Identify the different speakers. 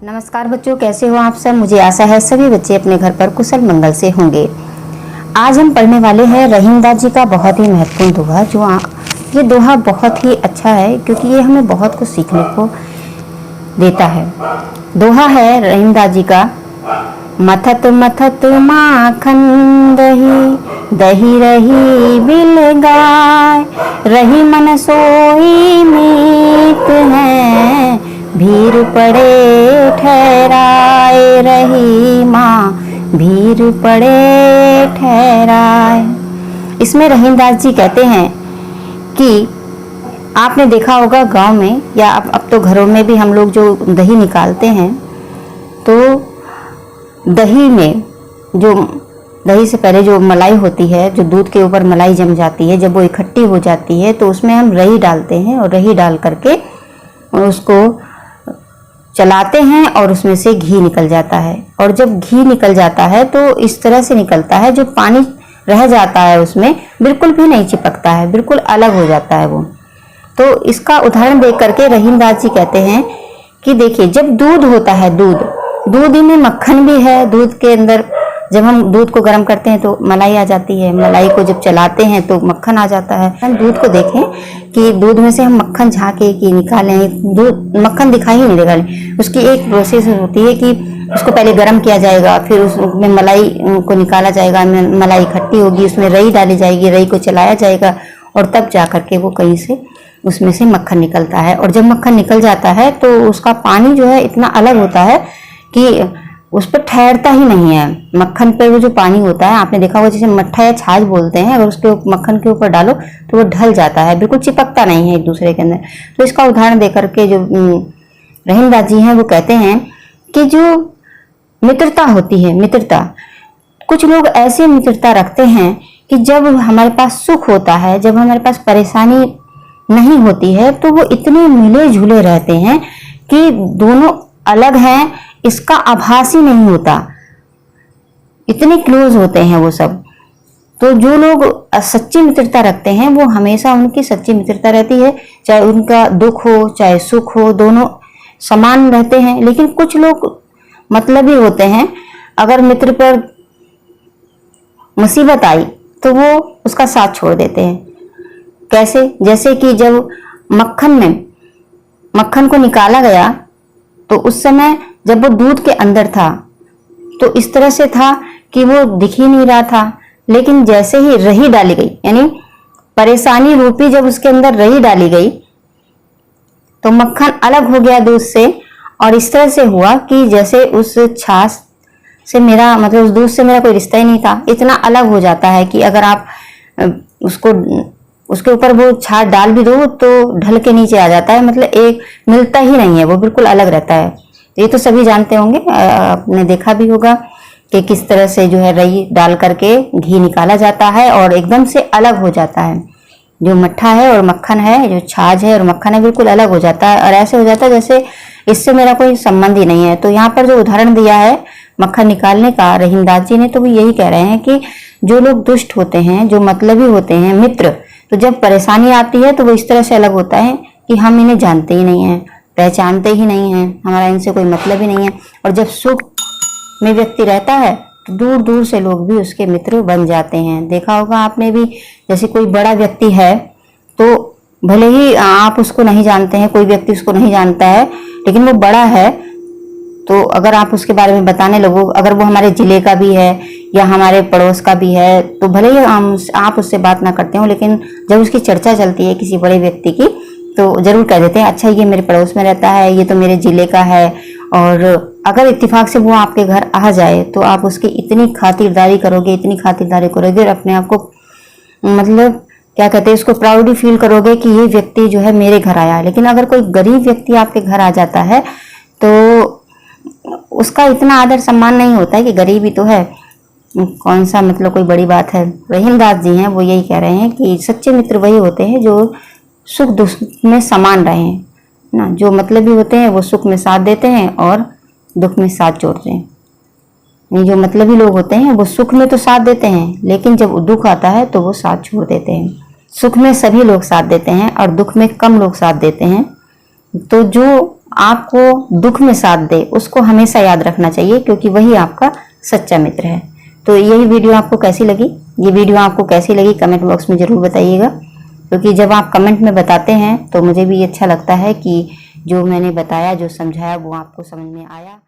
Speaker 1: नमस्कार बच्चों, कैसे हो आप सब। मुझे आशा है सभी बच्चे अपने घर पर कुशल मंगल से होंगे। आज हम पढ़ने वाले हैं रहीमदास जी का बहुत ही महत्वपूर्ण दोहा। ये दोहा बहुत ही अच्छा है क्योंकि ये हमें बहुत कुछ सीखने को देता है। दोहा है रहीमदास जी का। मथत मथत माखन दही, दही रही बिल गाय, रही मन सोई मीत है, भीर पड़े ठहराए, रही माँ भीर पड़े ठहराए। इसमें रहीमदास जी कहते हैं कि आपने देखा होगा गांव में या अब तो घरों में भी हम लोग जो दही निकालते हैं, तो दही में जो दही से पहले जो मलाई होती है, जो दूध के ऊपर मलाई जम जाती है, जब वो इकट्ठी हो जाती है तो उसमें हम रही डालते हैं और रही डाल करके उसको चलाते हैं और उसमें से घी निकल जाता है। और जब घी निकल जाता है तो इस तरह से निकलता है, जो पानी रह जाता है उसमें बिल्कुल भी नहीं चिपकता है, बिल्कुल अलग हो जाता है वो। तो इसका उदाहरण देख करके रहीमदास जी कहते हैं कि देखिए, जब दूध होता है, दूध ही में मक्खन भी है। दूध के अंदर जब हम दूध को गर्म करते हैं तो मलाई आ जाती है, मलाई को जब चलाते हैं तो मक्खन आ जाता है। हम दूध को देखें कि दूध में से हम मक्खन झाँके कि निकालें, दूध मक्खन दिखाई ही नहीं देगा। उसकी एक प्रोसेस होती है कि उसको पहले गर्म किया जाएगा, फिर उसमें मलाई को निकाला जाएगा, मलाई इकट्ठी होगी, उसमें रई डाली जाएगी, रई को चलाया जाएगा और तब जा करके वो कहीं से उसमें से मक्खन निकलता है। और जब मक्खन निकल जाता है तो उसका पानी जो है इतना अलग होता है कि उस पर ठहरता ही नहीं है। मक्खन पे वो जो पानी होता है, आपने देखा होगा, जैसे मट्ठा या छाछ बोलते हैं, अगर उसके मक्खन के ऊपर डालो तो वो ढल जाता है, बिल्कुल चिपकता नहीं है एक दूसरे के अंदर। तो इसका उदाहरण देकर के जो रहीमदास जी हैं वो कहते हैं कि जो मित्रता होती है, मित्रता, कुछ लोग ऐसे मित्रता रखते हैं कि जब हमारे पास सुख होता है, जब हमारे पास परेशानी नहीं होती है, तो वो इतने मिले जुले रहते हैं कि दोनों अलग हैं इसका आभास ही नहीं होता, इतने क्लोज होते हैं वो सब। तो जो लोग सच्ची मित्रता रखते हैं वो हमेशा उनकी सच्ची मित्रता रहती है, चाहे उनका दुख हो चाहे सुख हो, दोनों समान रहते हैं। लेकिन कुछ लोग मतलबी होते हैं, अगर मित्र पर मुसीबत आई तो वो उसका साथ छोड़ देते हैं। कैसे? जैसे कि जब मक्खन को निकाला गया तो उस समय जब वो दूध के अंदर था तो इस तरह से था कि वो दिख ही नहीं रहा था, लेकिन जैसे ही रही डाली गई, यानी परेशानी रूपी जब उसके अंदर रही डाली गई तो मक्खन अलग हो गया दूध से। और इस तरह से हुआ कि जैसे उस छाछ से मेरा, मतलब उस दूध से मेरा कोई रिश्ता ही नहीं था, इतना अलग हो जाता है कि अगर आप उसके ऊपर वो छाछ डाल भी दो तो ढल के नीचे आ जाता है, मतलब एक मिलता ही नहीं है, वो बिल्कुल अलग रहता है। ये तो सभी जानते होंगे, आपने देखा भी होगा कि किस तरह से जो है रई डाल करके घी निकाला जाता है और एकदम से अलग हो जाता है। जो मट्ठा है और मक्खन है, जो छाछ है और मक्खन है, बिल्कुल अलग हो जाता है और ऐसे हो जाता है जैसे इससे मेरा कोई संबंध ही नहीं है। तो यहाँ पर जो उदाहरण दिया है मक्खन निकालने का रहीमदास जी ने, तो वो यही कह रहे हैं कि जो लोग दुष्ट होते हैं, जो मतलबी होते हैं, मित्र, तो जब परेशानी आती है तो वो इस तरह से अलग होता है कि हम इन्हें जानते ही नहीं हैं, पहचानते ही नहीं हैं, हमारा इनसे कोई मतलब ही नहीं है। और जब सुख में व्यक्ति रहता है तो दूर दूर से लोग भी उसके मित्र बन जाते हैं। देखा होगा आपने भी, जैसे कोई बड़ा व्यक्ति है तो भले ही आप उसको नहीं जानते हैं, कोई व्यक्ति उसको नहीं जानता है, लेकिन वो बड़ा है तो अगर आप उसके बारे में बताने लगो, अगर वो हमारे जिले का भी है या हमारे पड़ोस का भी है, तो भले ही आप उससे बात ना करते हो, लेकिन जब उसकी चर्चा चलती है किसी बड़े व्यक्ति की तो जरूर कह देते हैं, अच्छा ये मेरे पड़ोस में रहता है, ये तो मेरे जिले का है। और अगर इत्तेफाक से वो आपके घर आ जाए तो आप उसकी इतनी खातिरदारी करोगे, इतनी खातिरदारी करोगे और अपने आप को, मतलब क्या कहते हैं, उसको प्राउडी फील करोगे कि ये व्यक्ति जो है मेरे घर आया है। लेकिन अगर कोई गरीब व्यक्ति आपके घर आ जाता है तो उसका इतना आदर सम्मान नहीं होता है कि गरीब ही तो है, कौन सा मतलब कोई बड़ी बात है। रहीमदास जी हैं वो यही कह रहे हैं कि सच्चे मित्र वही होते हैं जो सुख दुख में समान रहे ना। जो मतलबी होते हैं वो सुख में साथ देते हैं और दुख में साथ जोड़ते हैं। जो मतलबी लोग होते हैं वो सुख में तो साथ देते हैं, लेकिन जब दुख आता है तो वो साथ छोड़ देते हैं। सुख में सभी लोग साथ देते हैं और दुख में कम लोग साथ देते हैं। तो जो आपको दुख में साथ दे उसको हमेशा याद रखना चाहिए, क्योंकि वही आपका सच्चा मित्र है। तो यही वीडियो आपको कैसी लगी, ये वीडियो आपको कैसी लगी कमेंट बॉक्स में जरूर बताइएगा, क्योंकि जब आप कमेंट में बताते हैं तो मुझे भी अच्छा लगता है कि जो मैंने बताया, जो समझाया वो आपको समझ में आया।